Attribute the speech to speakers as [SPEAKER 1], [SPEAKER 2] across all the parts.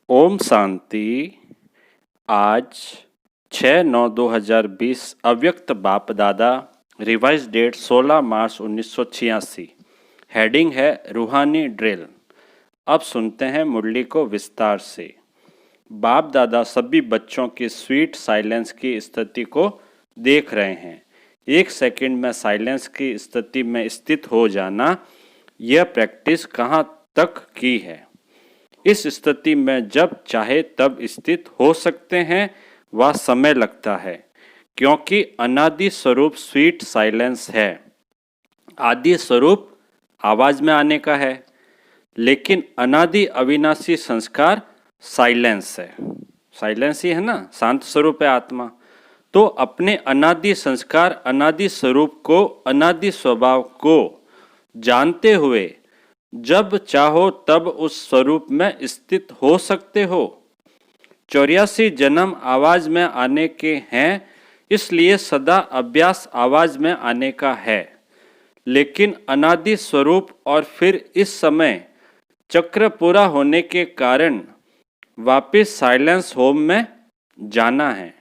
[SPEAKER 1] ओम शांति। आज 6/9/2020 अव्यक्त बाप दादा, रिवाइज डेट 16 मार्च 1986। हेडिंग है रूहानी ड्रिल। अब सुनते हैं मुरली को विस्तार से। बाप दादा सभी बच्चों की स्वीट साइलेंस की स्थिति को देख रहे हैं। 1 सेकंड में साइलेंस की स्थिति में स्थित हो जाना, यह प्रैक्टिस कहाँ तक की है। इस स्थिति में जब चाहे तब स्थित हो सकते हैं, वह समय लगता है क्योंकि अनादि स्वरूप स्वीट साइलेंस है। आदि स्वरूप आवाज में आने का है, लेकिन अनादि अविनाशी संस्कार साइलेंस है। साइलेंस ही है ना, शांत स्वरूप है आत्मा। तो अपने अनादि संस्कार, अनादि स्वरूप को, अनादि स्वभाव को जानते हुए जब चाहो तब उस स्वरूप में स्थित हो सकते हो। 84 जन्म आवाज में आने के हैं, इसलिए सदा अभ्यास आवाज में आने का है। लेकिन अनादि स्वरूप और फिर इस समय चक्र पूरा होने के कारण वापस साइलेंस होम में जाना है।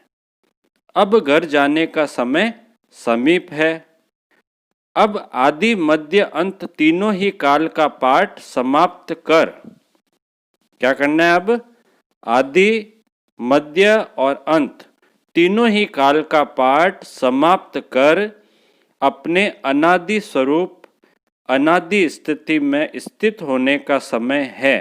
[SPEAKER 1] अब घर जाने का समय समीप है। अब आदि मध्य अंत तीनों ही काल का पाठ समाप्त कर क्या करना है। अब आदि मध्य और अंत तीनों ही काल का पाठ समाप्त कर अपने अनादि स्वरूप, अनादि स्थिति में स्थित होने का समय है।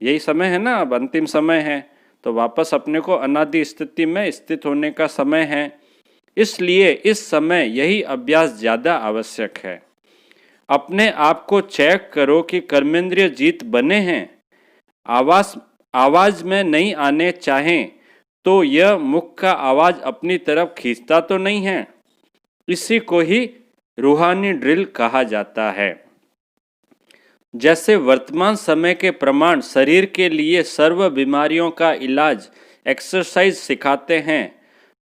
[SPEAKER 1] यही समय है ना, अब अंतिम समय है, तो वापस अपने को अनादि स्थिति में स्थित होने का समय है। इसलिए इस समय यही अभ्यास ज़्यादा आवश्यक है। अपने आप को चेक करो कि कर्मेंद्रिय जीत बने हैं। आवाज में नहीं आने चाहें तो यह मुख का आवाज अपनी तरफ खींचता तो नहीं है। इसी को ही रूहानी ड्रिल कहा जाता है। जैसे वर्तमान समय के प्रमाण शरीर के लिए सर्व बीमारियों का इलाज एक्सरसाइज सिखाते हैं,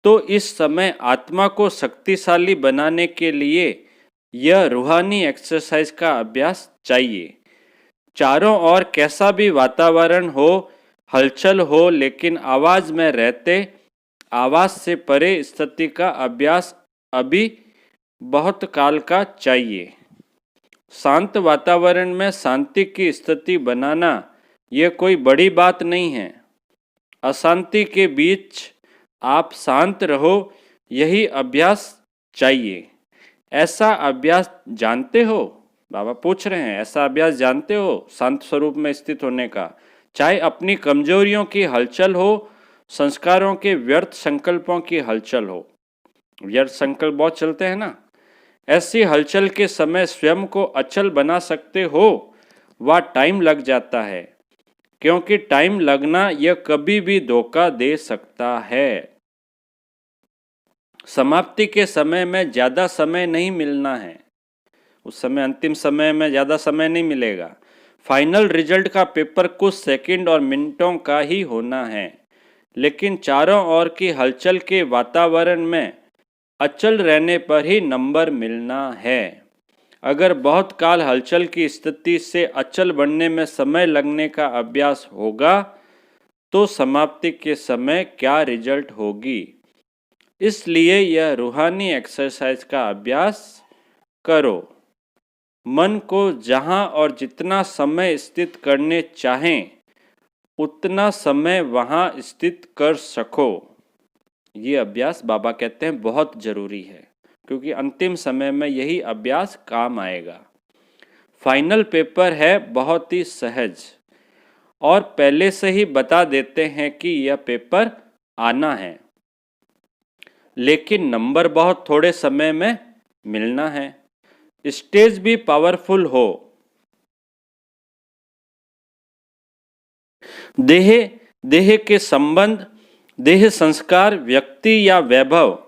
[SPEAKER 1] तो इस समय आत्मा को शक्तिशाली बनाने के लिए यह रूहानी एक्सरसाइज का अभ्यास चाहिए। चारों ओर कैसा भी वातावरण हो, हलचल हो, लेकिन आवाज में रहते आवाज से परे स्थिति का अभ्यास अभी बहुत काल का चाहिए। शांत वातावरण में शांति की स्थिति बनाना यह कोई बड़ी बात नहीं है। अशांति के बीच आप शांत रहो, यही अभ्यास चाहिए। ऐसा अभ्यास जानते हो? बाबा पूछ रहे हैं, ऐसा अभ्यास जानते हो शांत स्वरूप में स्थित होने का? चाहे अपनी कमजोरियों की हलचल हो, संस्कारों के व्यर्थ संकल्पों की हलचल हो। व्यर्थ संकल्प बहुत चलते हैं ना, ऐसी हलचल के समय स्वयं को अचल बना सकते हो? वह टाइम लग जाता है, क्योंकि टाइम लगना यह कभी भी धोखा दे सकता है। समाप्ति के समय में ज़्यादा समय नहीं मिलना है। उस समय अंतिम समय में ज़्यादा समय नहीं मिलेगा। फाइनल रिजल्ट का पेपर कुछ सेकंड और मिनटों का ही होना है, लेकिन चारों ओर की हलचल के वातावरण में अचल रहने पर ही नंबर मिलना है। अगर बहुत काल हलचल की स्थिति से अचल बनने में समय लगने का अभ्यास होगा, तो समाप्ति के समय क्या रिजल्ट होगी। इसलिए यह रूहानी एक्सरसाइज का अभ्यास करो। मन को जहाँ और जितना समय स्थित करने चाहें, उतना समय वहाँ स्थित कर सको। ये अभ्यास बाबा कहते हैं बहुत जरूरी है, क्योंकि अंतिम समय में यही अभ्यास काम आएगा। फाइनल पेपर है बहुत ही सहज, और पहले से ही बता देते हैं कि यह पेपर आना है, लेकिन नंबर बहुत थोड़े समय में मिलना है। स्टेज भी पावरफुल हो। देह के संबंध, देह संस्कार, व्यक्ति या वैभव,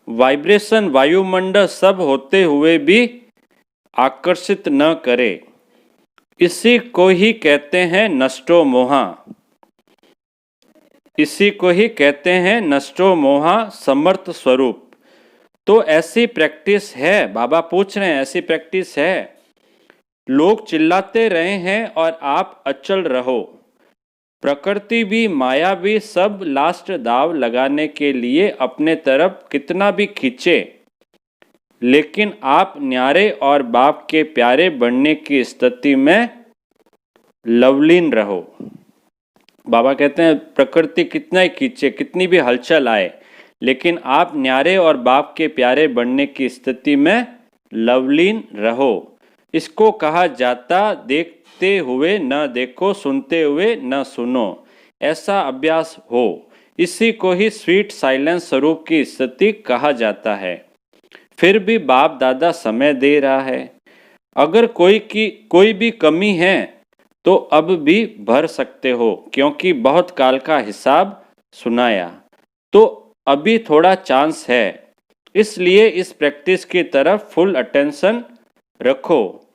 [SPEAKER 1] वाइब्रेशन, वायुमंडल सब होते हुए भी आकर्षित न करे। इसी को ही कहते हैं नष्टो मोहा। इसी को ही कहते हैं नष्टो मोहा, समर्थ स्वरूप। तो ऐसी प्रैक्टिस है, बाबा पूछ रहे हैं, ऐसी प्रैक्टिस है। लोग चिल्लाते रहे हैं और आप अचल रहो। प्रकृति भी माया भी सब लास्ट दाव लगाने के लिए अपने तरफ कितना भी खींचे, लेकिन आप न्यारे और बाप के प्यारे बनने की स्थिति में लवलीन रहो। बाबा कहते हैं प्रकृति कितना ही खींचे, कितनी भी हलचल आए, लेकिन आप न्यारे और बाप के प्यारे बनने की स्थिति में लवलीन रहो। इसको कहा जाता देखते हुए न देखो, सुनते हुए न सुनो, ऐसा अभ्यास हो। इसी को ही स्वीट साइलेंस स्वरूप की स्थिति कहा जाता है। फिर भी बाप दादा समय दे रहा है। अगर कोई भी कमी है तो अब भी भर सकते हो, क्योंकि बहुत काल का हिसाब सुनाया, तो अभी थोड़ा चांस है। इसलिए इस प्रैक्टिस की तरफ फुल अटेंशन रखो।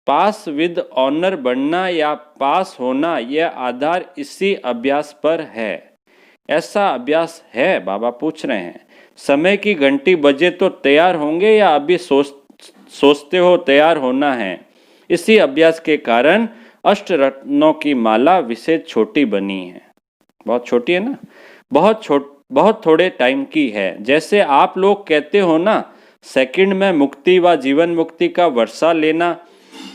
[SPEAKER 1] पास विद ऑनर बनना या पास होना, यह आधार इसी अभ्यास पर है। ऐसा अभ्यास है? बाबा पूछ रहे हैं। समय की घंटी बजे तो तैयार होंगे या अभी सोचते हो तैयार होना है? इसी अभ्यास के कारण अष्ट रत्नों की माला विशेष छोटी बनी है। बहुत छोटी है ना, बहुत थोड़े टाइम की है। जैसे आप लोग कहते हो ना, सेकंड में मुक्ति व जीवन मुक्ति का वर्षा लेना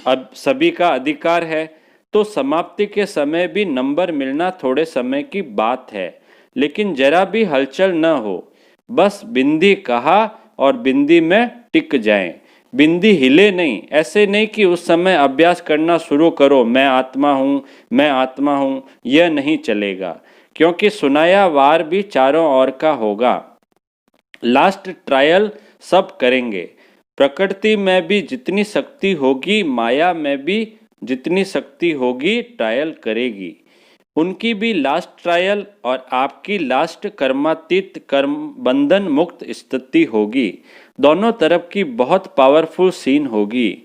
[SPEAKER 1] अब सभी का अधिकार है, तो समाप्ति के समय भी नंबर मिलना थोड़े समय की बात है। लेकिन जरा भी हलचल न हो, बस बिंदी कहा और बिंदी में टिक जाएं। बिंदी हिले नहीं। ऐसे नहीं कि उस समय अभ्यास करना शुरू करो, मैं आत्मा हूँ, मैं आत्मा हूँ, यह नहीं चलेगा, क्योंकि सुनाया वार भी चारों ओर का होगा। लास्ट ट्रायल सब करेंगे। प्रकृति में भी जितनी शक्ति होगी, माया में भी जितनी शक्ति होगी, ट्रायल करेगी। उनकी भी लास्ट ट्रायल और आपकी लास्ट कर्मातीत कर्म बंधन मुक्त स्थिति होगी। दोनों तरफ की बहुत पावरफुल सीन होगी।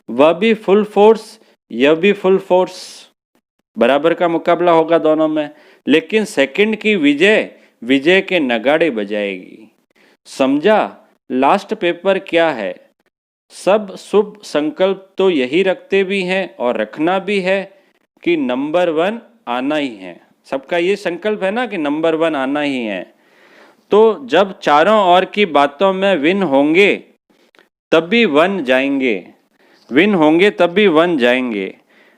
[SPEAKER 1] वह भी फुल फोर्स, यह भी फुल फोर्स, बराबर का मुकाबला होगा दोनों में। लेकिन सेकंड की विजय के नगाड़े बजाएगी। समझा? लास्ट पेपर क्या है? सब शुभ संकल्प तो यही रखते भी हैं और रखना भी है कि नंबर 1 आना ही है। सबका ये संकल्प है ना कि नंबर 1 आना ही है। तो जब चारों ओर की बातों में विन होंगे तभी 1 जाएंगे, विन होंगे तभी 1 जाएंगे।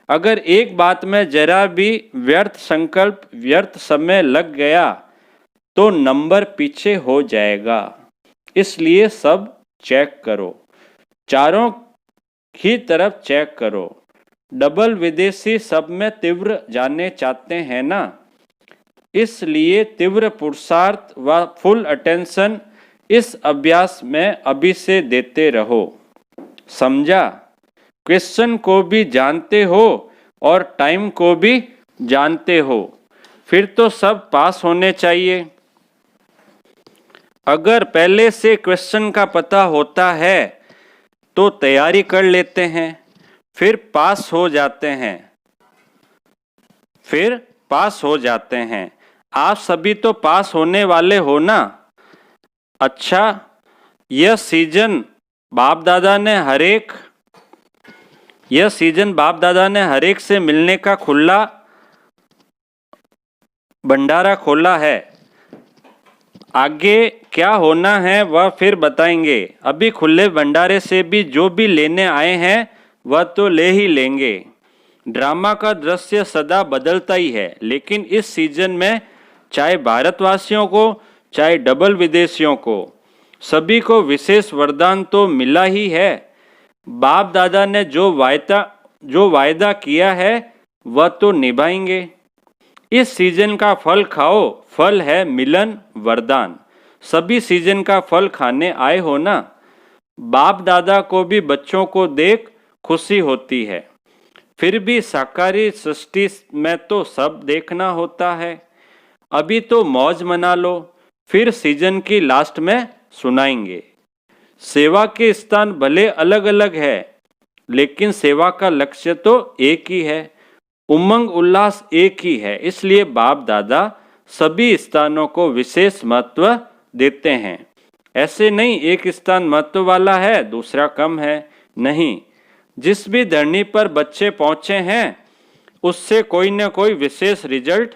[SPEAKER 1] अगर एक बात में जरा भी व्यर्थ संकल्प, व्यर्थ समय लग गया तो नंबर पीछे हो जाएगा। इसलिए सब चेक करो, चारों ही तरफ चेक करो। डबल विदेशी सब में तीव्र जाने चाहते हैं ना, इसलिए तीव्र पुरुषार्थ व फुल अटेंशन इस अभ्यास में अभी से देते रहो। समझा? क्वेश्चन को भी जानते हो और टाइम को भी जानते हो, फिर तो सब पास होने चाहिए। अगर पहले से क्वेश्चन का पता होता है तो तैयारी कर लेते हैं, फिर पास हो जाते हैं। आप सभी तो पास होने वाले हो ना? अच्छा, यह सीजन बाप दादा ने हर एक से मिलने का खुला भंडारा खोला है। आगे क्या होना है वह फिर बताएंगे। अभी खुले भंडारे से भी जो भी लेने आए हैं वह तो ले ही लेंगे। ड्रामा का दृश्य सदा बदलता ही है, लेकिन इस सीजन में चाहे भारतवासियों को चाहे डबल विदेशियों को, सभी को विशेष वरदान तो मिला ही है। बाप दादा ने जो वायदा किया है वह तो निभाएंगे। इस सीजन का फल खाओ, फल है मिलन वरदान। सभी सीजन का फल खाने आए हो ना? बाप दादा को भी बच्चों को देख खुशी होती है, फिर भी साकारी सृष्टि में तो सब देखना होता है। अभी तो मौज मना लो, फिर सीजन की लास्ट में सुनाएंगे। सेवा के स्थान भले अलग अलग है, लेकिन सेवा का लक्ष्य तो एक ही है, उमंग उल्लास एक ही है। इसलिए बाप दादा सभी स्थानों को विशेष महत्व देते हैं। ऐसे नहीं एक स्थान महत्व वाला है दूसरा कम है, नहीं। जिस भी धरनी पर बच्चे पहुंचे हैं उससे कोई न कोई विशेष रिजल्ट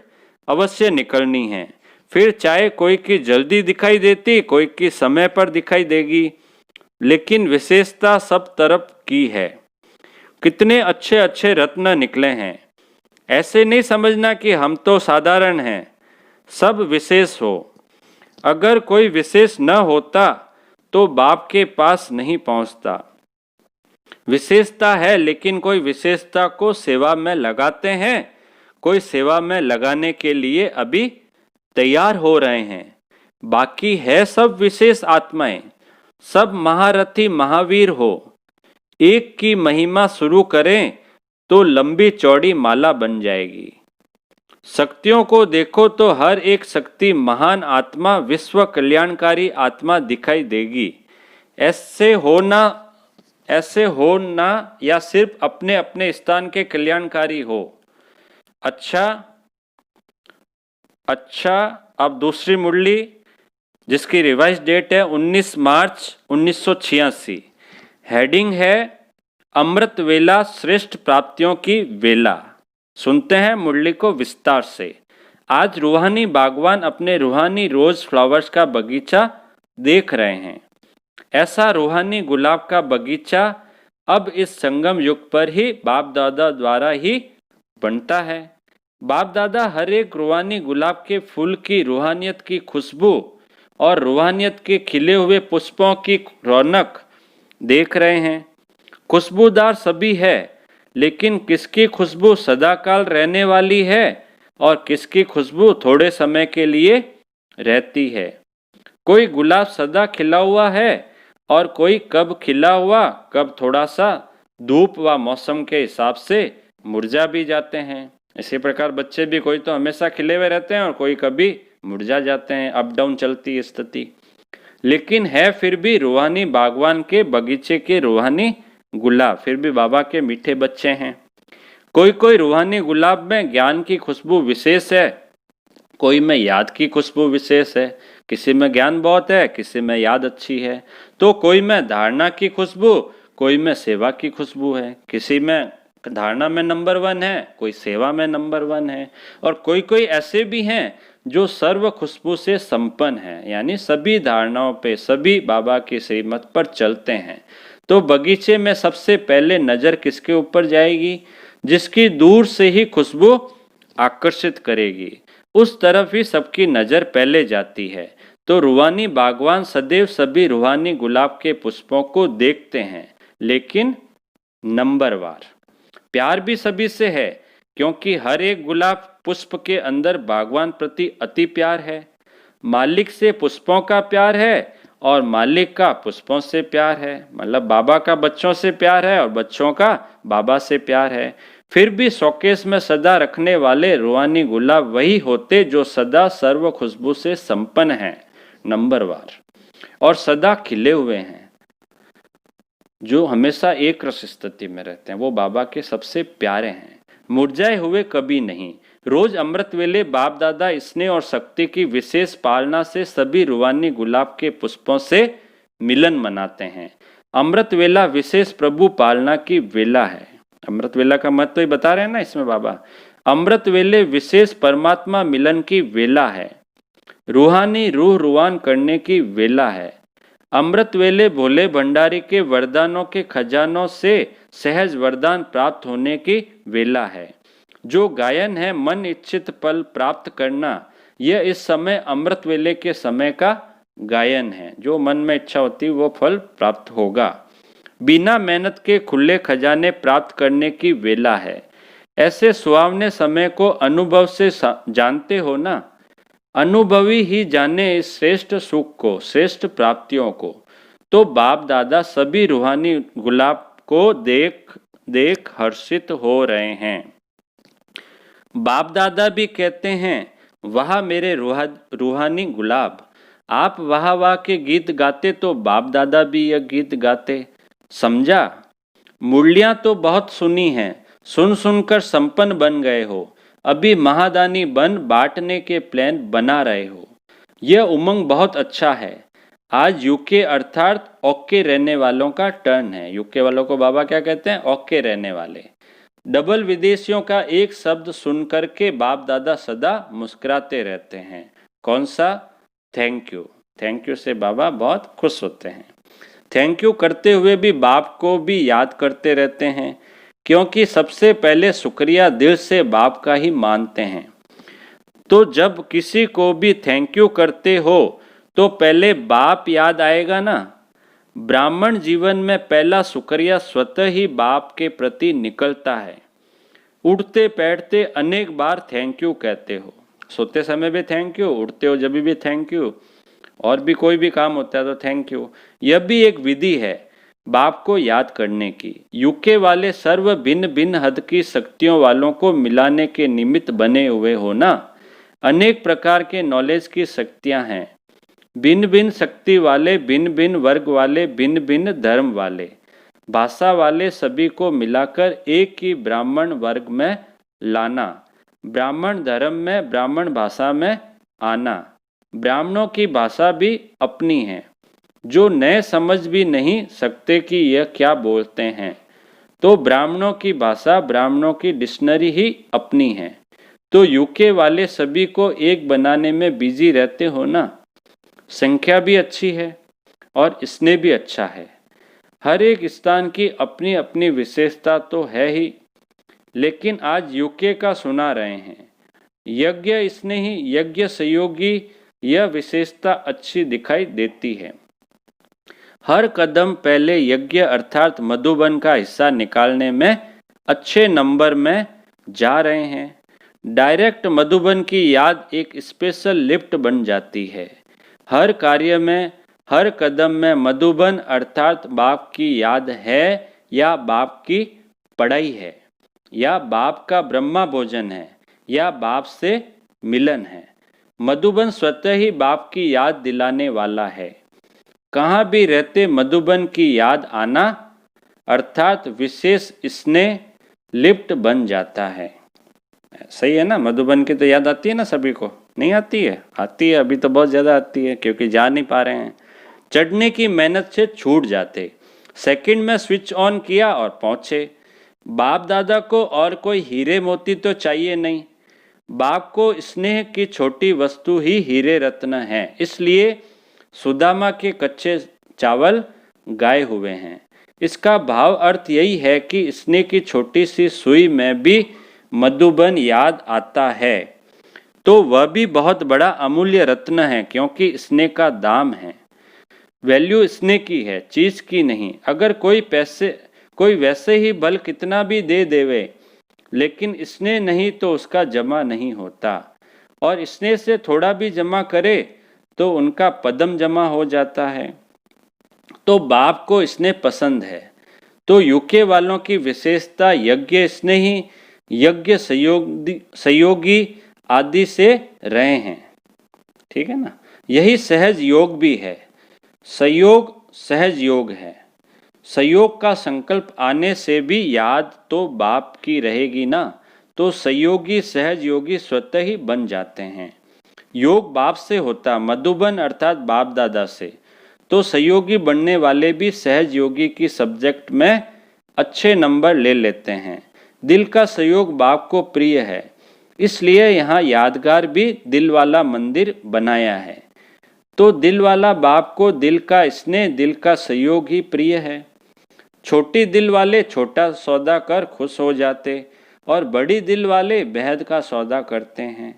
[SPEAKER 1] अवश्य निकलनी है। फिर चाहे कोई की जल्दी दिखाई देती, कोई की समय पर दिखाई देगी, लेकिन विशेषता सब तरफ की है। कितने अच्छे अच्छे रत्न निकले हैं। ऐसे नहीं समझना कि हम तो साधारण हैं, सब विशेष हो। अगर कोई विशेष न होता तो बाप के पास नहीं पहुंचता। विशेषता है, लेकिन कोई विशेषता को सेवा में लगाते हैं, कोई सेवा में लगाने के लिए अभी तैयार हो रहे हैं। बाकी है सब विशेष आत्माएं, सब महारथी महावीर हो। एक की महिमा शुरू करें तो लंबी चौड़ी माला बन जाएगी। शक्तियों को देखो तो हर एक शक्ति महान आत्मा, विश्व कल्याणकारी आत्मा दिखाई देगी। ऐसे हो ना या सिर्फ अपने अपने स्थान के कल्याणकारी हो। अच्छा, अब दूसरी मुरली जिसकी रिवाइज डेट है 19 मार्च 1986। हेडिंग है अमृत वेला श्रेष्ठ प्राप्तियों की वेला। सुनते हैं मुरली को विस्तार से। आज रूहानी बागवान अपने रूहानी रोज फ्लावर्स का बगीचा देख रहे हैं। ऐसा रूहानी गुलाब का बगीचा अब इस संगम युग पर ही बाप दादा द्वारा ही बनता है। बाप दादा हर एक रूहानी गुलाब के फूल की रूहानियत की खुशबू और रूहानियत के खिले हुए पुष्पों की रौनक देख रहे हैं। खुशबूदार सभी है, लेकिन किसकी खुशबू सदाकाल रहने वाली है और किसकी खुशबू थोड़े समय के लिए रहती है। कोई गुलाब सदा खिला हुआ है और कोई कब खिला हुआ, कब थोड़ा सा धूप व मौसम के हिसाब से मुरझा भी जाते हैं। इसी प्रकार बच्चे भी कोई तो हमेशा खिले हुए रहते हैं और कोई कभी मुरझा जाते हैं। अप डाउन चलती है स्थिति, लेकिन है फिर भी रूहानी बागवान के बगीचे के रूहानी गुलाब फिर भी बाबा के मीठे बच्चे हैं। कोई कोई रूहानी गुलाब में ज्ञान की खुशबू विशेष है, कोई में याद की खुशबू विशेष है। किसी में ज्ञान बहुत है, किसी में याद अच्छी है। तो कोई में धारणा की खुशबू, कोई में सेवा की खुशबू है। किसी में धारणा में नंबर 1 है, कोई सेवा में नंबर 1 है। और कोई कोई ऐसे भी हैं जो सर्व खुशबू से संपन्न है, यानी सभी धारणाओं पे, सभी बाबा की श्रीमत पर चलते हैं। तो बगीचे में सबसे पहले नजर किसके ऊपर जाएगी? जिसकी दूर से ही खुशबू आकर्षित करेगी, उस तरफ ही सबकी नजर पहले जाती है। तो रूहानी बागवान सदैव सभी रूहानी गुलाब के पुष्पों को देखते हैं, लेकिन नंबरवार। प्यार भी सभी से है, क्योंकि हर एक गुलाब पुष्प के अंदर बागवान प्रति अति प्यार है। मालिक से पुष्पों का प्यार है और मालिक का पुष्पों से प्यार है। मतलब बाबा का बच्चों से प्यार है और बच्चों का बाबा से प्यार है। फिर भी शोकेस में सदा रखने वाले रूहानी गुलाब वही होते जो सदा सर्व खुशबू से संपन्न हैं, नंबरवार, और सदा खिले हुए हैं, जो हमेशा एक रस स्थिति में रहते हैं। वो बाबा के सबसे प्यारे हैं, मुरझाए हुए कभी नहीं। रोज अमृत वेले बाप दादा स्नेह और शक्ति की विशेष पालना से सभी रूहानी गुलाब के पुष्पों से मिलन मनाते हैं। अमृत वेला विशेष प्रभु पालना की वेला है। अमृत वेला का मत तो ही बता रहे हैं ना इसमें बाबा। अमृत वेले विशेष परमात्मा मिलन की वेला है, रूहानी रूह रुवान करने की वेला है। अमृत वेले भोले भंडारी के वरदानों के खजानों से सहज वरदान प्राप्त होने की वेला है। जो गायन है मन इच्छित फल प्राप्त करना, यह इस समय अमृत वेले के समय का गायन है। जो मन में इच्छा होती है वो फल प्राप्त होगा। बिना मेहनत के खुले खजाने प्राप्त करने की वेला है। ऐसे सुहावने समय को अनुभव से जानते हो ना। अनुभवी ही जाने इस श्रेष्ठ सुख को, श्रेष्ठ प्राप्तियों को। तो बाप दादा सभी रूहानी गुलाब को देख देख हर्षित हो रहे हैं। बाप दादा भी कहते हैं, वाह मेरे रूहानी गुलाब। आप वाह वाह के गीत गाते तो बाप दादा भी यह गीत गाते। समझा? मुरलियां तो बहुत सुनी हैं, सुन सुनकर संपन्न बन गए हो। अभी महादानी बन बांटने के प्लान बना रहे हो। यह उमंग बहुत अच्छा है। आज यूके अर्थात ओके रहने वालों का टर्न है। यूके वालों को बाबा क्या कहते हैं? ओके रहने वाले। डबल विदेशियों का एक शब्द सुनकर के बाप दादा सदा मुस्कुराते रहते हैं। कौन सा? Thank you. थैंक यू से बाबा बहुत खुश होते हैं। थैंक यू करते हुए भी बाप को भी याद करते रहते हैं, क्योंकि सबसे पहले शुक्रिया दिल से बाप का ही मानते हैं। तो जब किसी को भी थैंक यू करते हो तो पहले बाप याद आएगा ना। ब्राह्मण जीवन में पहला शुक्रिया स्वतः ही बाप के प्रति निकलता है। उठते बैठते अनेक बार थैंक यू कहते हो। सोते समय भी थैंक यू, उठते हो जब भी थैंक यू, और भी कोई भी काम होता है तो थैंक यू। यह भी एक विधि है बाप को याद करने की। यूके वाले सर्व भिन्न भिन्न हद की शक्तियों वालों को मिलाने के निमित्त बने हुए हो ना। अनेक प्रकार के नॉलेज की शक्तियां हैं। भिन्न भिन्न शक्ति वाले, भिन्न भिन्न वर्ग वाले, भिन्न भिन्न धर्म वाले, भाषा वाले, सभी को मिलाकर एक ही ब्राह्मण वर्ग में लाना, ब्राह्मण धर्म में, ब्राह्मण भाषा में आना। ब्राह्मणों की भाषा भी अपनी है, जो नए समझ भी नहीं सकते कि यह क्या बोलते हैं, तो ब्राह्मणों की भाषा, ब्राह्मणों की डिक्शनरी ही अपनी है। तो यूके वाले सभी को एक बनाने में बिजी रहते हो ना। संख्या भी अच्छी है और स्नेह भी अच्छा है। हर एक स्थान की अपनी अपनी विशेषता तो है ही, लेकिन आज यूके का सुना रहे हैं। यज्ञ स्नेही, यज्ञ सहयोगी, यह विशेषता अच्छी दिखाई देती है। हर कदम पहले यज्ञ अर्थात मधुबन का हिस्सा निकालने में अच्छे नंबर में जा रहे हैं। डायरेक्ट मधुबन की याद एक स्पेशल लिफ्ट बन जाती है। हर कार्य में, हर कदम में मधुबन अर्थात बाप की याद है, या बाप की पढ़ाई है, या बाप का ब्रह्मा भोजन है, या बाप से मिलन है। मधुबन स्वतः ही बाप की याद दिलाने वाला है। कहाँ भी रहते मधुबन की याद आना अर्थात विशेष स्नेह लिफ्ट बन जाता है। सही है ना? मधुबन की तो याद आती है ना सभी को? नहीं आती है? आती है, अभी तो बहुत ज़्यादा आती है, क्योंकि जा नहीं पा रहे हैं। चढ़ने की मेहनत से छूट जाते, सेकंड में स्विच ऑन किया और पहुँचे। बाप दादा को और कोई हीरे मोती तो चाहिए नहीं। बाप को स्नेह की छोटी वस्तु ही हीरे रत्न है। इसलिए सुदामा के कच्चे चावल गाए हुए हैं। इसका भाव अर्थ यही है कि स्नेह की छोटी सी सुई में भी मधुबन याद आता है, तो वह भी बहुत बड़ा अमूल्य रत्न है, क्योंकि स्नेह का दाम है। वैल्यू स्नेह की है, चीज की नहीं। अगर कोई वैसे ही बल कितना भी दे देवे, लेकिन स्नेह नहीं तो उसका जमा नहीं होता, और स्नेह से थोड़ा भी जमा करे तो उनका पदम जमा हो जाता है। तो बाप को स्नेह पसंद है। तो यूके वालों की विशेषता यज्ञ स्नेही, यज्ञ सहयोगी आदि से रहे हैं। ठीक है ना? यही सहज योग भी है। सहयोग सहज योग है। सहयोग का संकल्प आने से भी याद तो बाप की रहेगी ना, तो सहयोगी सहज योगी स्वतः ही बन जाते हैं। योग बाप से होता, मधुबन अर्थात बाप दादा से। तो सहयोगी बनने वाले भी सहज योगी की सब्जेक्ट में अच्छे नंबर ले लेते हैं। दिल का सहयोग बाप को प्रिय है, इसलिए यहाँ यादगार भी दिल वाला मंदिर बनाया है। तो दिल वाला बाप को दिल का स्नेह, दिल का सहयोग ही प्रिय है। छोटी दिल वाले छोटा सौदा कर खुश हो जाते, और बड़ी दिल वाले बेहद का सौदा करते हैं।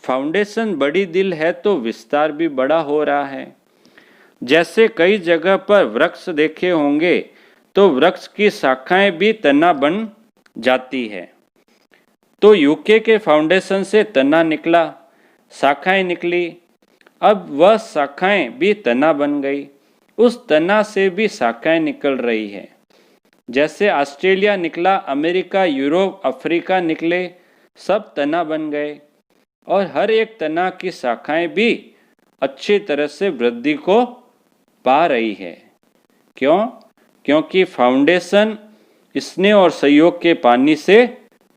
[SPEAKER 1] फाउंडेशन बड़ी दिल है तो विस्तार भी बड़ा हो रहा है। जैसे कई जगह पर वृक्ष देखे होंगे, तो वृक्ष की शाखाएं भी तना बन जाती है। तो यूके के फाउंडेशन से तना निकला, शाखाएं निकली, अब वह शाखाएं भी तना बन गई। उस तना से भी शाखाएं निकल रही है। जैसे ऑस्ट्रेलिया निकला, अमेरिका, यूरोप, अफ्रीका निकले, सब तना बन गए, और हर एक तना की शाखाएं भी अच्छी तरह से वृद्धि को पा रही है। क्यों? क्योंकि फाउंडेशन स्नेह और सहयोग के पानी से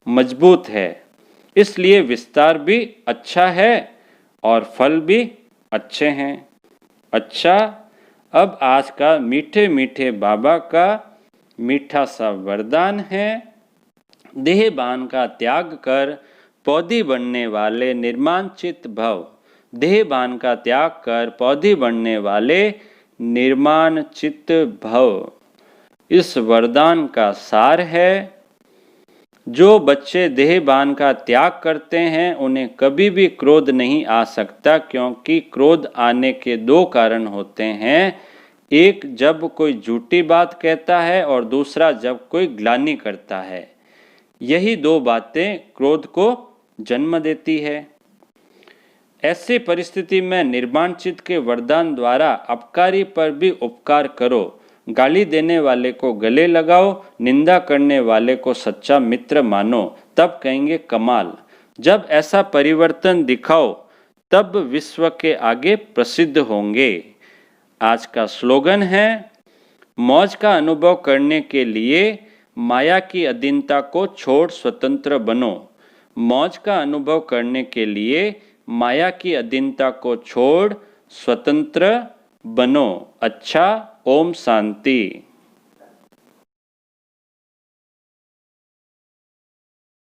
[SPEAKER 1] मजबूत है, इसलिए विस्तार भी अच्छा है और फल भी अच्छे हैं। अच्छा, अब आज का मीठे मीठे बाबा का मीठा सा वरदान है। देहभान का त्याग कर पौधी बनने वाले निर्माणचित भव। देहभान का त्याग कर पौधी बनने वाले निर्माणचित भव इस वरदान का सार है। जो बच्चे देहभान का त्याग करते हैं उन्हें कभी भी क्रोध नहीं आ सकता, क्योंकि क्रोध आने के दो कारण होते हैं, एक जब कोई झूठी बात कहता है और दूसरा जब कोई ग्लानि करता है। यही दो बातें क्रोध को जन्म देती है। ऐसी परिस्थिति में निर्माणचित के वरदान द्वारा अपकारी पर भी उपकार करो, गाली देने वाले को गले लगाओ, निंदा करने वाले को सच्चा मित्र मानो, तब कहेंगे कमाल। जब ऐसा परिवर्तन दिखाओ तब विश्व के आगे प्रसिद्ध होंगे। आज का स्लोगन है, मौज का अनुभव करने के लिए माया की अधीनता को छोड़ स्वतंत्र बनो। मौज का अनुभव करने के लिए माया की अधीनता को छोड़ स्वतंत्र बनो। अच्छा, ओम शांति।